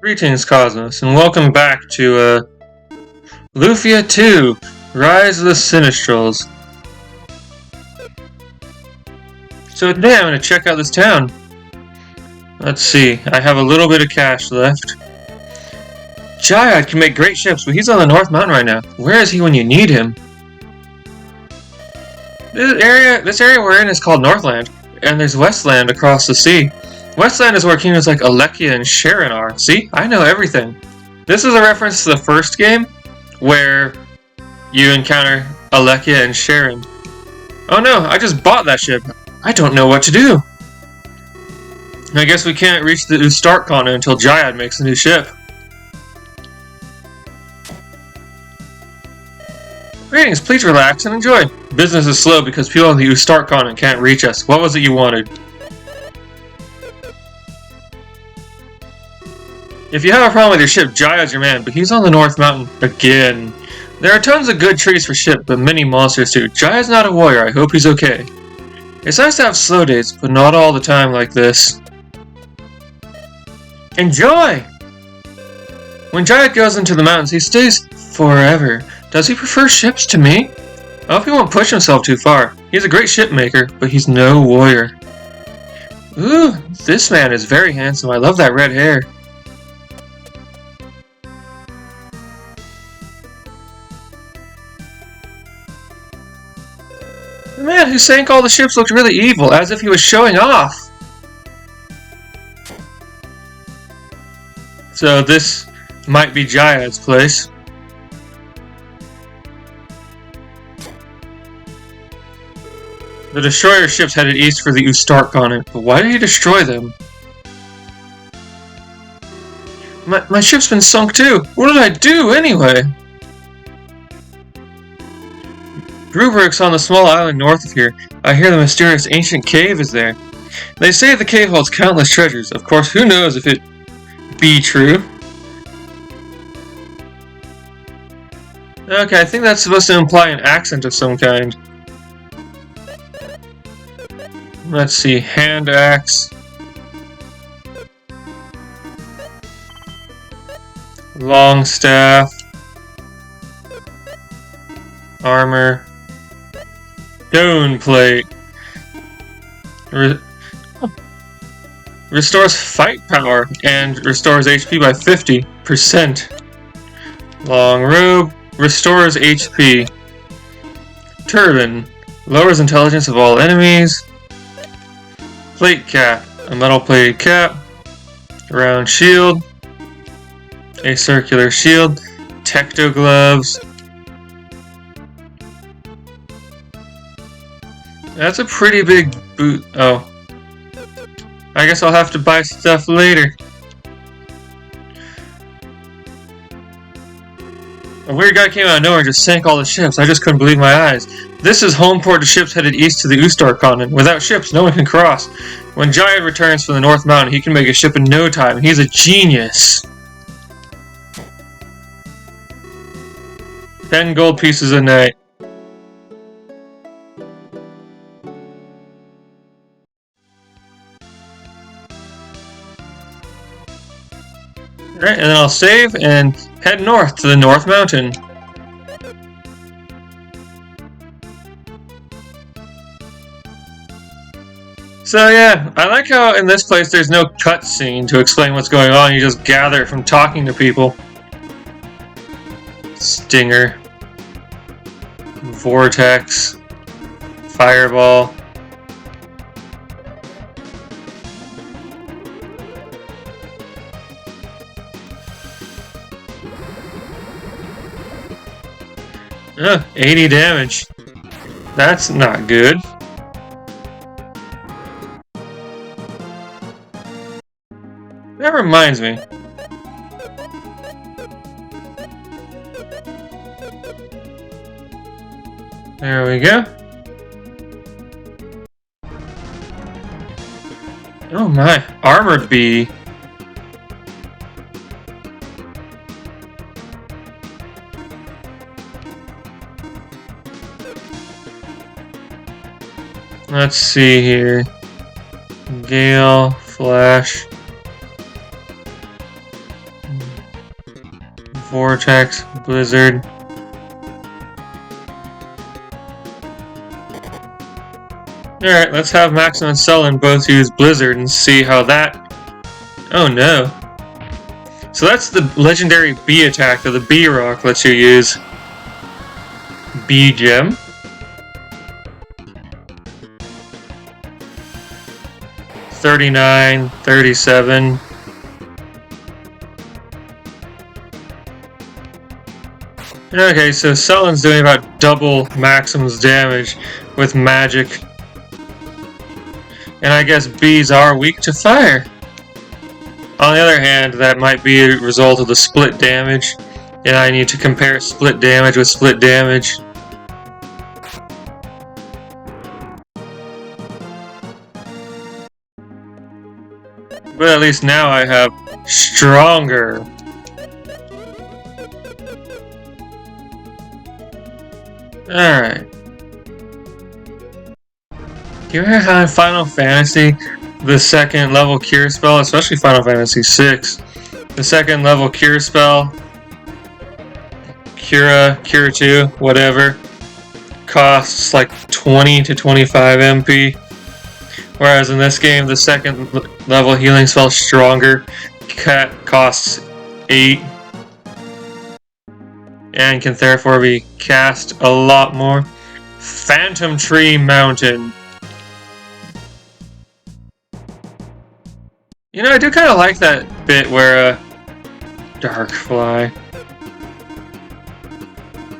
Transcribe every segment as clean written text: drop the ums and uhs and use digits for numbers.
Greetings, Cosmos, and welcome back to, Lufia 2, Rise of the Sinistrals. So today I'm going to check out this town. Let's see, I have a little bit of cash left. Jayad can make great ships, but he's on the North Mountain right now. Where is he when you need him? This area we're in is called Northland, and there's Westland across the sea. Westland is where kingdoms like Aleyn and Sharon are. See? I know everything. This is a reference to the first game, where you encounter Aleyn and Sharon. Oh no, I just bought that ship. I don't know what to do. I guess we can't reach the Ustart continent until Jayad makes a new ship. Greetings, please relax and enjoy. Business is slow because people on the Ustart continent can't reach us. What was it you wanted? If you have a problem with your ship, Jayad's your man, but he's on the North Mountain again. There are tons of good trees for ship, but many monsters too. Jayad's not a warrior, I hope he's okay. It's nice to have slow days, but not all the time like this. Enjoy! When Jayad goes into the mountains, he stays forever. Does he prefer ships to me? I hope he won't push himself too far. He's a great ship maker, but he's no warrior. Ooh, this man is very handsome. I love that red hair. The man who sank all the ships looked really evil, as if he was showing off. So this might be Jayad's place. The destroyer ships headed east for the Ustart continent, but why did he destroy them? My ship's been sunk too. What did I do anyway? Gruberik's on the small island north of here. I hear the mysterious ancient cave is there. They say the cave holds countless treasures. Of course, who knows if it be true? Okay, I think that's supposed to imply an accent of some kind. Let's see, hand axe. Long staff. Armor. Stone plate. Restores fight power and restores HP by 50%. Long robe. Restores HP. Turban. Lowers intelligence of all enemies. Plate cap. A metal plated cap. Round shield. A circular shield. Tecto gloves. That's a pretty big boot. Oh. I guess I'll have to buy stuff later. A weird guy came out of nowhere and just sank all the ships. I just couldn't believe my eyes. This is home port to ships headed east to the Ustart continent. Without ships, no one can cross. When Jayad returns from the North Mountain, he can make a ship in no time. He's a genius. 10 gold pieces a night. Alright, and then I'll save and head north to the North Mountain. So yeah, I like how in this place there's no cutscene to explain what's going on, you just gather it from talking to people. Stinger. Vortex. Fireball. Ugh, 80 damage. That's not good. That reminds me. There we go. Oh my, armored bee. Let's see here. Gale, Flash. Vortex, Blizzard. Alright, let's have Maxim and Sullen both use Blizzard and see how that... Oh no. So that's the legendary B attack that the B rock lets you use. B gem. $39, $37. Okay, so Sullen's doing about double Maxim's damage with magic. And I guess bees are weak to fire. On the other hand, that might be a result of the split damage. And I need to compare split damage with split damage. But at least now I have stronger. Alright. You remember how in Final Fantasy, the second level cure spell, especially Final Fantasy VI, the second level cure spell, Cura 2, whatever, costs like 20 to 25 MP. Whereas in this game, the second level healing spell, Stronger, costs 8. And can therefore be cast a lot more. Phantom Tree Mountain. You know, I do kind of like that bit where, Darkfly.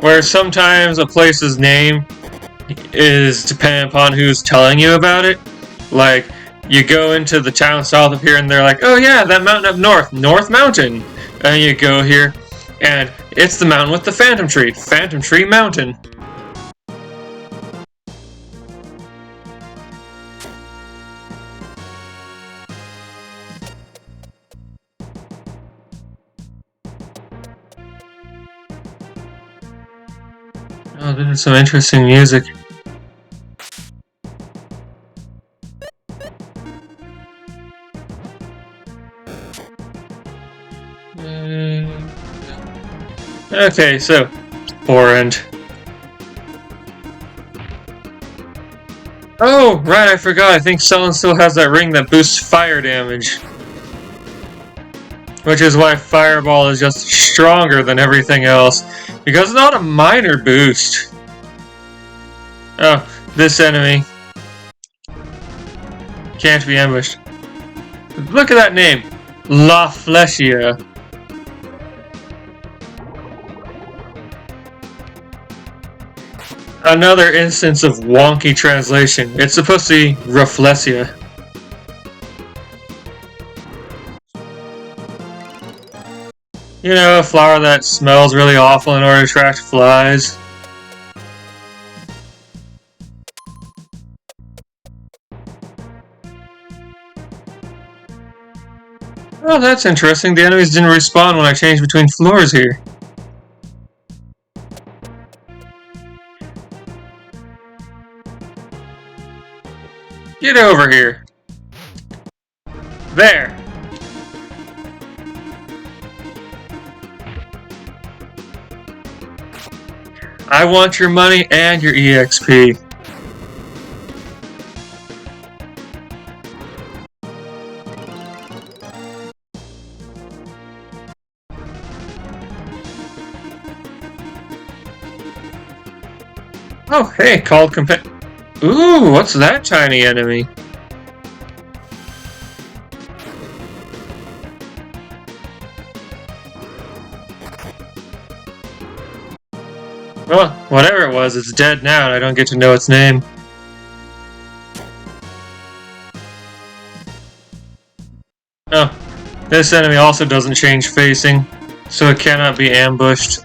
Where sometimes a place's name is dependent upon who's telling you about it. Like, you go into the town south of here and they're like, oh yeah, that mountain up north, North Mountain. And you go here, and it's the mountain with the Phantom Tree, Phantom Tree Mountain. Oh, this is some interesting music. Okay, so, Horrend. Oh, right, I forgot. I think Sullen still has that ring that boosts fire damage. Which is why Fireball is just stronger than everything else. Because it's not a minor boost. Oh, this enemy can't be ambushed. Look at that name. Lufia. Another instance of wonky translation. It's supposed to be Rafflesia. You know, a flower that smells really awful in order to attract flies. Oh, that's interesting. The enemies didn't respawn when I changed between floors here. Get over here. There. I want your money and your EXP. Oh, hey, called Ooh, what's that tiny enemy? Well, whatever it was, it's dead now and I don't get to know its name. Oh, this enemy also doesn't change facing, so it cannot be ambushed.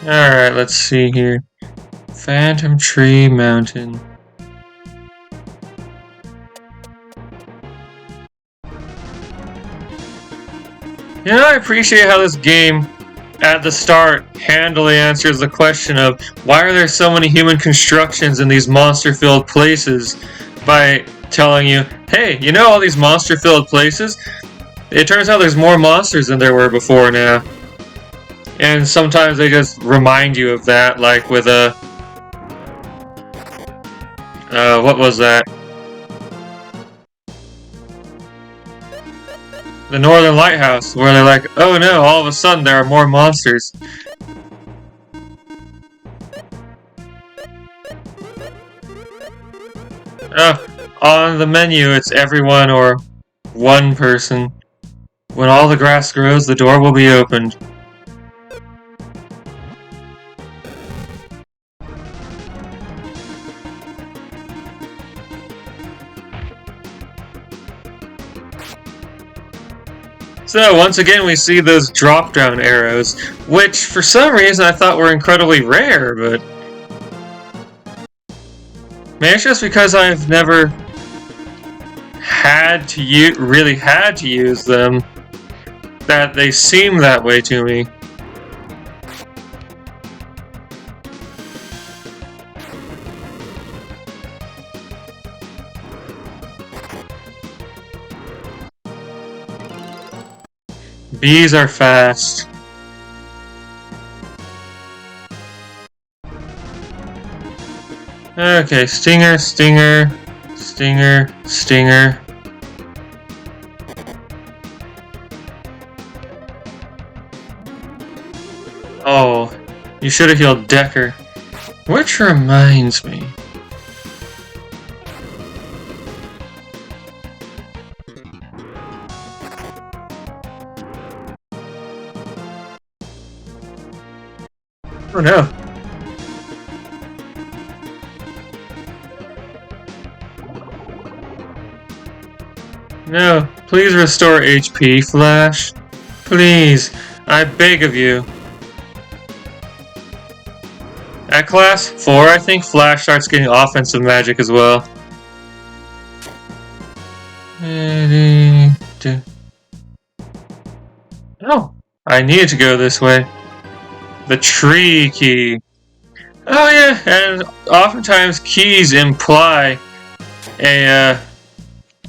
Alright, let's see here. Phantom Tree Mountain. You know, I appreciate how this game, at the start, handily answers the question of why are there so many human constructions in these monster-filled places by telling you, hey, you know all these monster-filled places? It turns out there's more monsters than there were before now. And sometimes they just remind you of that, like with a... what was that? The Northern Lighthouse, where they're like, oh no, all of a sudden there are more monsters. On the menu, it's everyone or one person. When all the grass grows, the door will be opened. So, once again, we see those drop-down arrows, which for some reason I thought were incredibly rare, but... maybe it's just because I've never really had to use them, that they seem that way to me. Bees are fast. Okay, stinger, stinger, stinger, stinger. Oh, you should have healed Decker. Which reminds me. Oh no. No, please restore HP, Flash. Please, I beg of you. At class 4, I think Flash starts getting offensive magic as well. Oh, I needed to go this way. The tree key. Oh yeah, and oftentimes keys imply a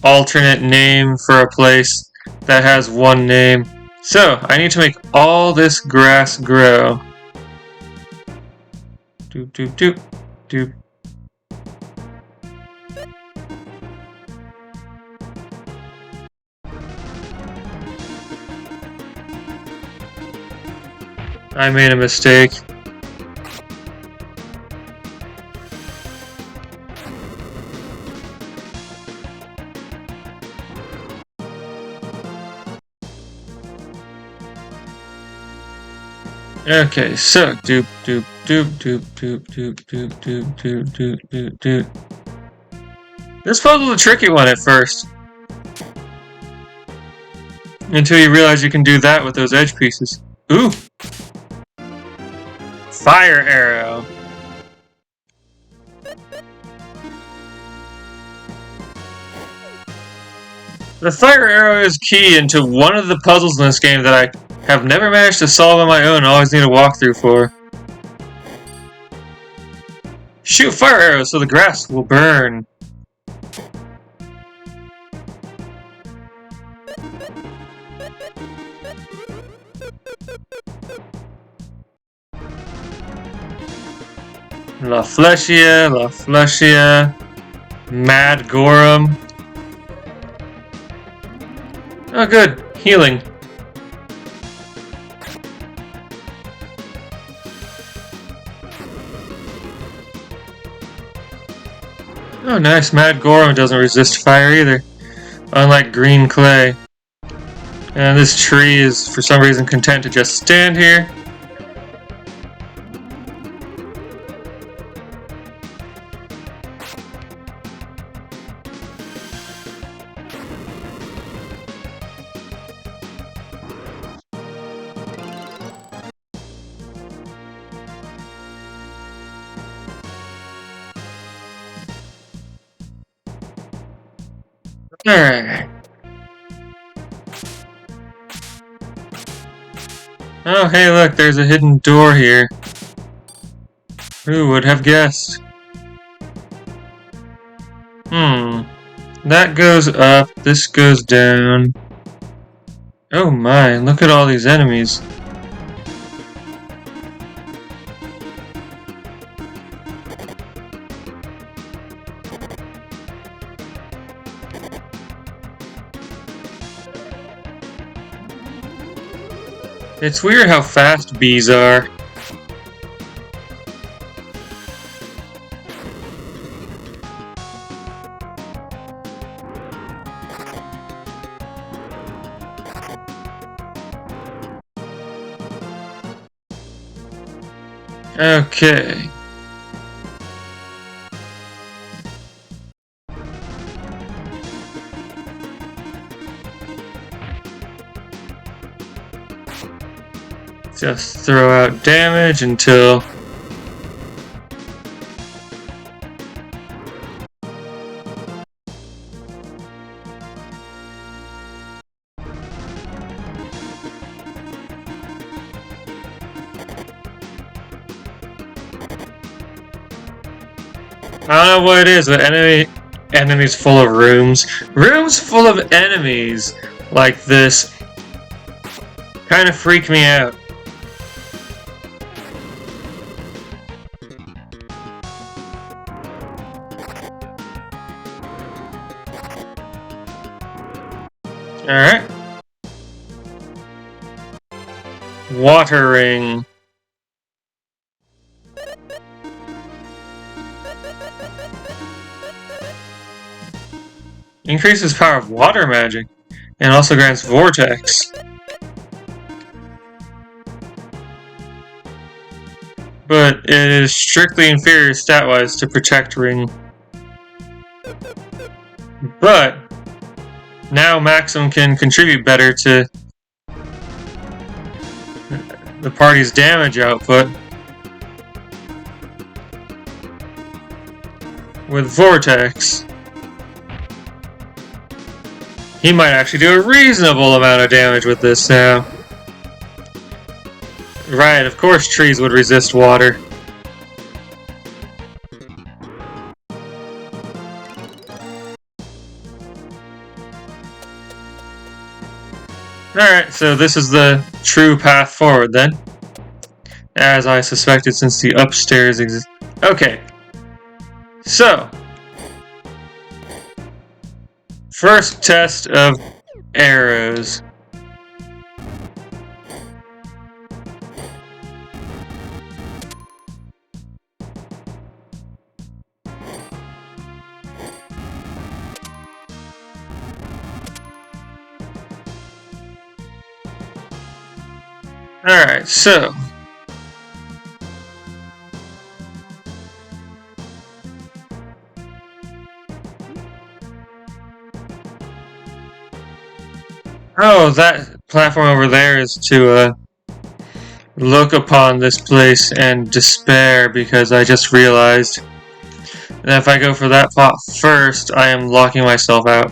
alternate name for a place that has one name. So, I need to make all this grass grow. Doop doop doop doop. I made a mistake. Okay, so doop doop doop doop doop doop doop doop doop doop doop doop. This puzzle's a tricky one at first. Until you realize you can do that with those edge pieces. Ooh! Fire arrow. The fire arrow is key into one of the puzzles in this game that I have never managed to solve on my own and always need a walkthrough for. Shoot fire arrows so the grass will burn. Lufia, Mad Gorum. Oh good, healing. Oh nice, Mad Gorum doesn't resist fire either, unlike green clay. And this tree is for some reason content to just stand here. Alright. Oh, hey, look, there's a hidden door here. Who would have guessed? That goes up, this goes down. Oh my, look at all these enemies. It's weird how fast bees are. Okay. Just throw out damage until... I don't know what it is, but enemies full of rooms. Rooms full of enemies like this kind of freak me out. Alright. Watering. Increases power of water magic, and also grants vortex. But it is strictly inferior stat-wise to Protect Ring. But now Maxim can contribute better to the party's damage output with Vortex. He might actually do a reasonable amount of damage with this now. Right, of course trees would resist water. Alright, so this is the true path forward then. As I suspected, since the upstairs exists. Okay. So. First test of arrows. Alright, so. Oh, that platform over there is to look upon this place and despair, because I just realized that if I go for that pot first, I am locking myself out.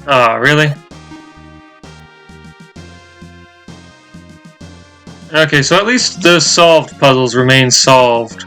Ah, really? Okay, so at least the solved puzzles remain solved.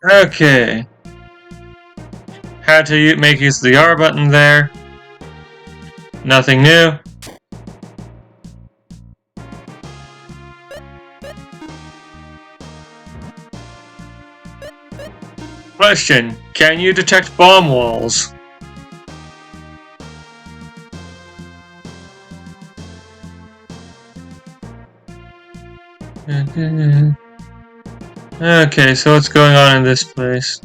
Okay. Had to make use of the R button there. Nothing new. Question: can you detect bomb walls? Okay, so what's going on in this place?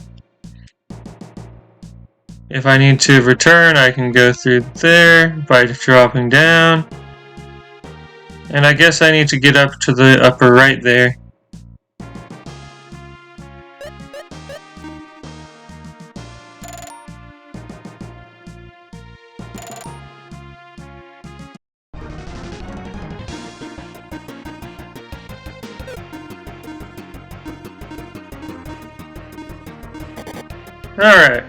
If I need to return, I can go through there by dropping down. And I guess I need to get up to the upper right there. Alright.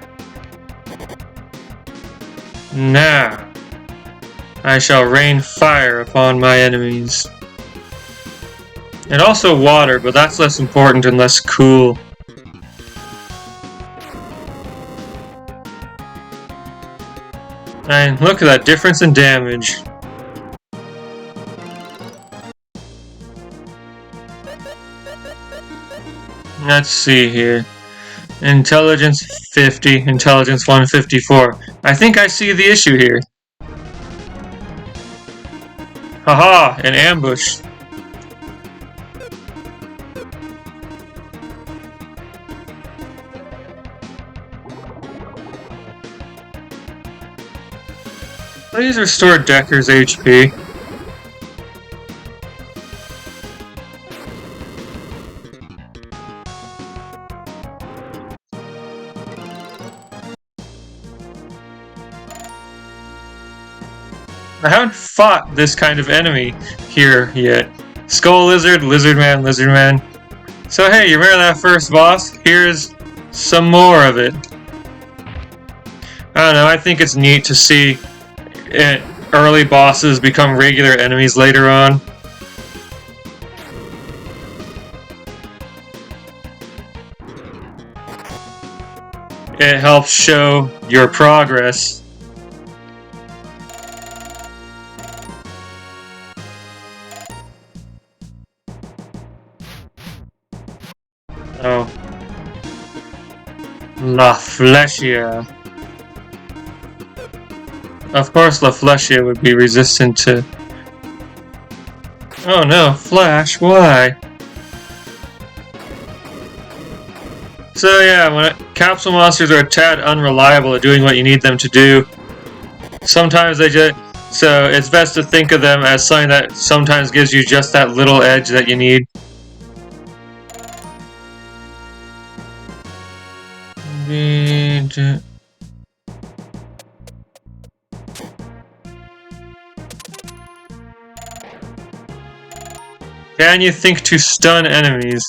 Now, I shall rain fire upon my enemies. And also water, but that's less important and less cool. And look at that difference in damage. Let's see here. Intelligence 50, intelligence 154. I think I see the issue here. Haha, an ambush. Please restore Decker's HP. I haven't fought this kind of enemy here yet. Skull Lizard, Lizard Man, Lizard Man. So hey, you remember that first boss? Here's some more of it. I don't know, I think it's neat to see early bosses become regular enemies later on. It helps show your progress. Oh. Lufia. Of course Lufia would be resistant to... Oh no, Flash, why? So yeah, when capsule monsters are a tad unreliable at doing what you need them to do, sometimes they just... So it's best to think of them as something that sometimes gives you just that little edge that you need. Can you think to stun enemies?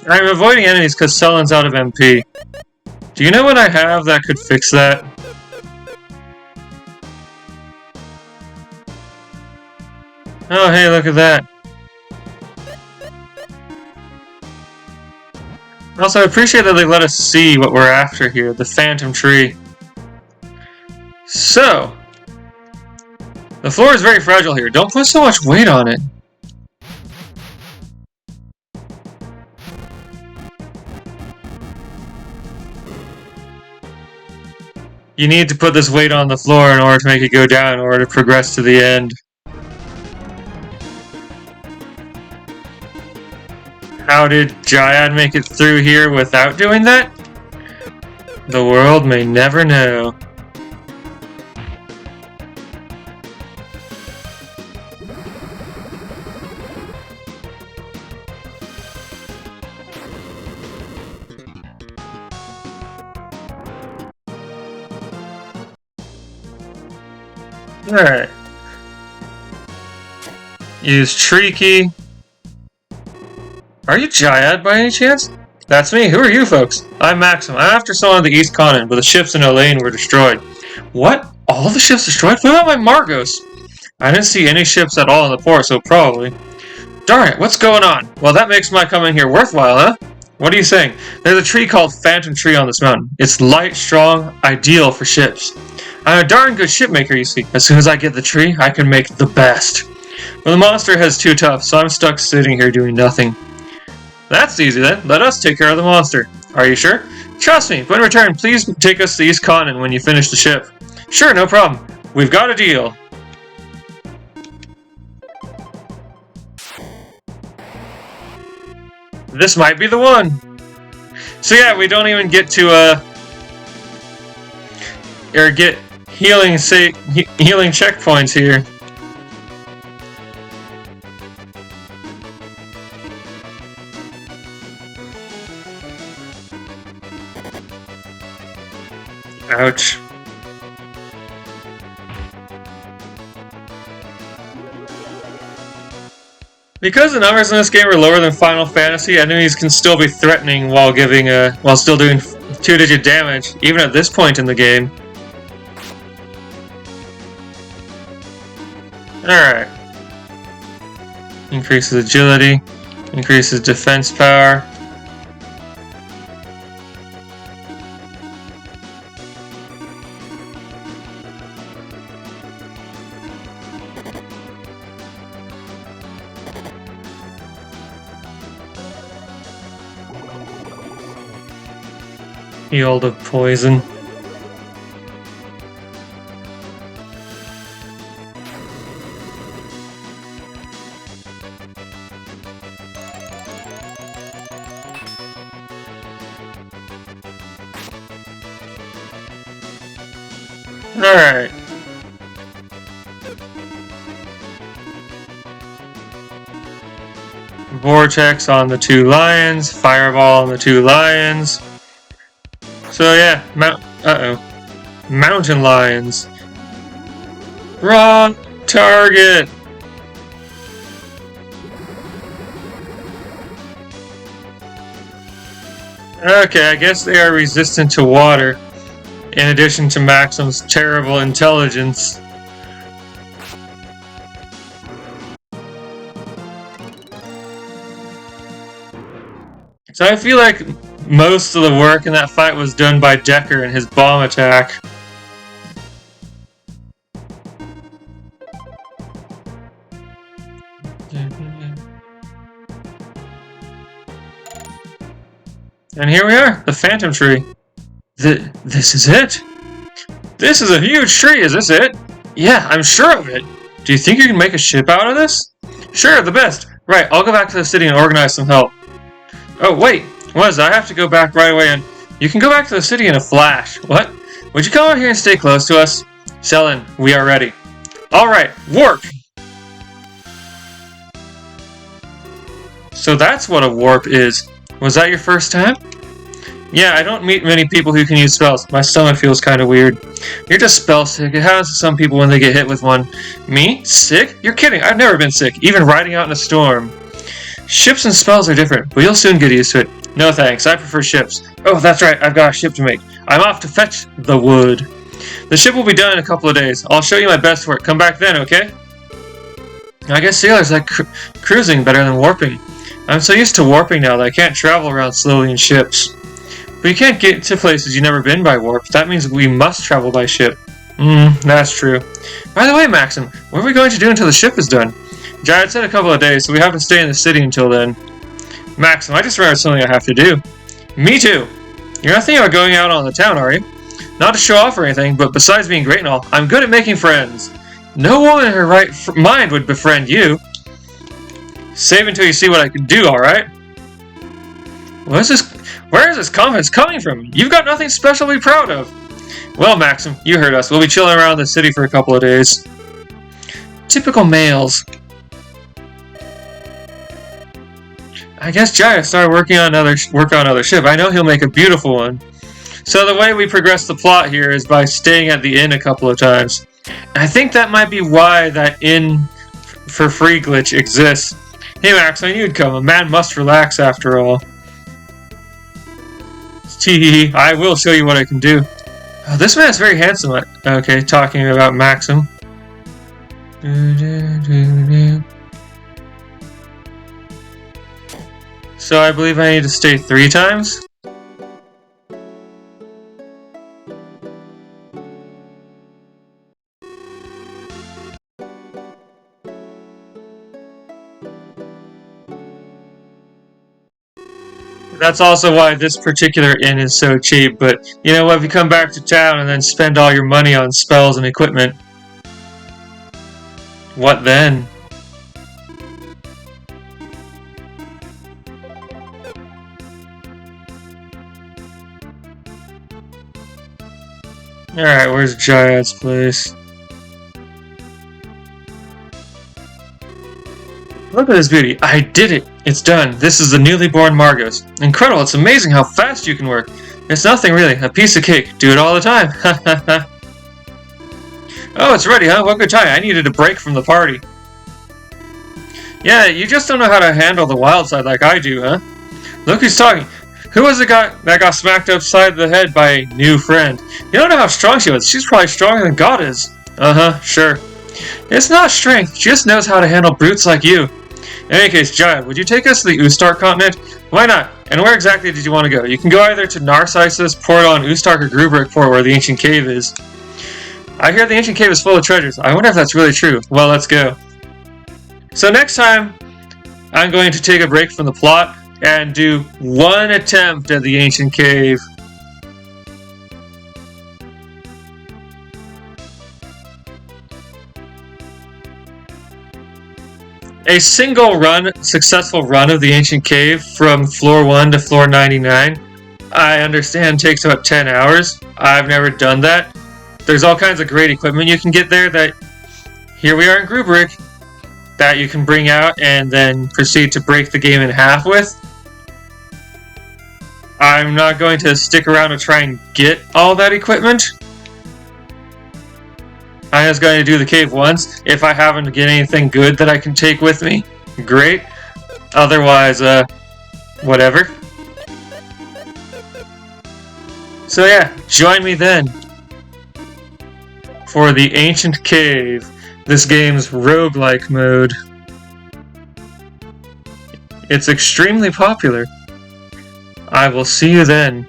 I'm avoiding enemies because Sullen's out of MP. Do you know what I have that could fix that? Oh, hey, look at that. Also, I appreciate that they let us see what we're after here, the Phantom Tree. So, the floor is very fragile here. Don't put so much weight on it. You need to put this weight on the floor in order to make it go down in order to progress to the end. How did Jyad make it through here without doing that? The world may never know. Alright. Use Tree Key. Are you Jyad by any chance? That's me. Who are you folks? I'm Maxim. I'm after someone on the East Continent, but the ships in Aleyn were destroyed. What? All the ships destroyed? What about my Margos? I didn't see any ships at all in the port, so probably. Darn it, what's going on? Well, that makes my coming here worthwhile, huh? What are you saying? There's a tree called Phantom Tree on this mountain. It's light, strong, ideal for ships. I'm a darn good shipmaker, you see. As soon as I get the tree, I can make the best. But the monster has too tough, so I'm stuck sitting here doing nothing. That's easy then. Let us take care of the monster. Are you sure? Trust me, but in return, please take us to the East Continent when you finish the ship. Sure, no problem. We've got a deal. This might be the one. So yeah, we don't even get to or get healing checkpoints here. Ouch. Because the numbers in this game are lower than Final Fantasy, enemies can still be threatening while still doing 2-digit damage, even at this point in the game. Alright. Increases agility, increases defense power. Field of poison. Alright. Vortex on the 2 lions, Fireball on the 2 lions. So yeah, mountain lions. Wrong target. Okay, I guess they are resistant to water, in addition to Maxim's terrible intelligence. So I feel like most of the work in that fight was done by Decker and his bomb attack. And here we are, the Phantom Tree. This is it? This is a huge tree, is this it? Yeah, I'm sure of it. Do you think you can make a ship out of this? Sure, the best. Right, I'll go back to the city and organize some help. Oh, wait. I have to go back right away, and you can go back to the city in a flash. What? Would you come out here and stay close to us? Selen, we are ready. Alright, warp! So that's what a warp is. Was that your first time? Yeah, I don't meet many people who can use spells. My stomach feels kind of weird. You're just spell sick. It happens to some people when they get hit with one. Me? Sick? You're kidding. I've never been sick, even riding out in a storm. Ships and spells are different, but you'll soon get used to it. No thanks, I prefer ships. Oh, that's right, I've got a ship to make. I'm off to fetch the wood. The ship will be done in a couple of days. I'll show you my best work. Come back then, okay? I guess sailors like cruising better than warping. I'm so used to warping now that I can't travel around slowly in ships. But you can't get to places you've never been by warp. That means we must travel by ship. That's true. By the way, Maxim, what are we going to do until the ship is done? Jared said a couple of days, so we have to stay in the city until then. Maxim, I just remembered something I have to do. Me too. You're not thinking about going out on the town, are you? Not to show off or anything, but besides being great and all, I'm good at making friends. No woman in her right mind would befriend you. Save until you see what I can do, alright? Where is this confidence coming from? You've got nothing special to be proud of. Well, Maxim, you heard us. We'll be chilling around the city for a couple of days. Typical males. I guess Jaya started working on another ship. I know he'll make a beautiful one. So the way we progress the plot here is by staying at the inn a couple of times. I think that might be why that inn for free glitch exists. Hey Max, I knew you'd come. A man must relax after all. Teehee, I will show you what I can do. Oh, this man is very handsome. Okay, talking about Maxim. So I believe I need to stay 3 times? That's also why this particular inn is so cheap, but you know what, if you come back to town and then spend all your money on spells and equipment, what then? Alright, where's Jayad's place? Look at this beauty. I did it! It's done. This is the newly born Margos. Incredible, it's amazing how fast you can work. It's nothing really, a piece of cake. Do it all the time. Oh, it's ready, huh? What good time. I needed a break from the party. Yeah, you just don't know how to handle the wild side like I do, huh? Look who's talking. Who was the guy that got smacked upside the head by a new friend? You don't know how strong she was. She's probably stronger than God is. Uh-huh, sure. It's not strength, she just knows how to handle brutes like you. In any case, Jayad, would you take us to the Ustar continent? Why not? And where exactly did you want to go? You can go either to Narcissus portal on Ustark or Gruberik port where the ancient cave is. I hear the ancient cave is full of treasures. I wonder if that's really true. Well, let's go. So next time, I'm going to take a break from the plot and do one attempt at the ancient cave. A single run, successful run of the ancient cave from floor 1 to floor 99, I understand takes about 10 hours. I've never done that. There's all kinds of great equipment you can get there that, here we are in Gruberik, that you can bring out and then proceed to break the game in half with. I'm not going to stick around to try and get all that equipment. I'm just going to do the cave once. If I happen to get anything good that I can take with me, great. Otherwise, whatever. So yeah, join me then for the Ancient Cave, this game's roguelike mode. It's extremely popular. I will see you then.